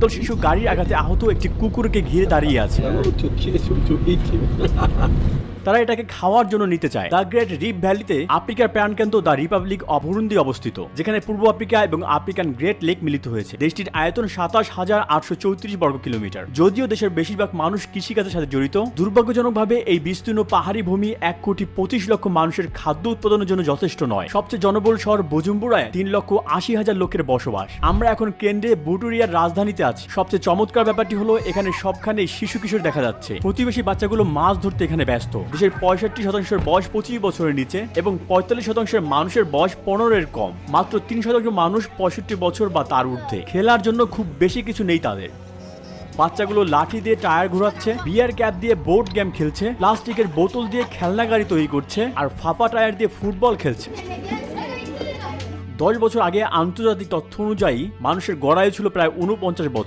তো শিশু গাড়ির আঘাতে আহত একটি কুকুরকে ঘিরে দাঁড়িয়ে আছে। তারা এটাকে খাওয়ার জন্য নিতে চায়। দ্য গ্রেট রিফ ভ্যালিতে আফ্রিকার প্রাণকেন্দ্র দ্য রিপাবলিক অফ বুরুন্ডি অবস্থিত, যেখানে পূর্ব আফ্রিকা এবং আফ্রিকান গ্রেট লেক মিলিত হয়েছে। দেশটির আয়তন 27,834 বর্গ কিলোমিটার। যদিও দেশের বেশিরভাগ মানুষ কৃষিকাজের সাথে জড়িত, দুর্ভাগ্যজনকভাবে এই বিস্তীর্ণ পাহাড়ি ভূমি 1,25,00,000 মানুষের খাদ্য উৎপাদনের জন্য যথেষ্ট নয়। সবচেয়ে জনবহুল শহর বুজুম্বুরায় 3,80,000 লোকের বসবাস। আমরা এখন কেন্দ্রে বুটুরিয়ার রাজধানীতে আছি। সবচেয়ে চমৎকার ব্যাপারটি হলো এখানে সবখানেই শিশু কিশোর দেখা যাচ্ছে। প্রতিবেশী বাচ্চাগুলো মাছ ধরতে এখানে ব্যস্ত। দেশের 65% বয়স 25 বছরের নিচে এবং 45% মানুষের বয়স 15-এর কম। মাত্র 3% মানুষ 65 বছর বা তার ঊর্ধ্বে। খেলার জন্য খুব বেশি কিছু নেই তাদের। বাচ্চাগুলো লাঠি দিয়ে টায়ার ঘোরাচ্ছে, বিয়ার ক্যাপ দিয়ে বোর্ড গেম খেলছে, প্লাস্টিকের বোতল দিয়ে খেলনা গাড়ি তৈরি করছে, আর ফাঁপা টায়ার দিয়ে ফুটবল খেলছে। 10 বছর আগে আন্তর্জাতিক তথ্য অনুযায়ী মানুষের গড় আয়ু ছিল প্রায় 49 বছর।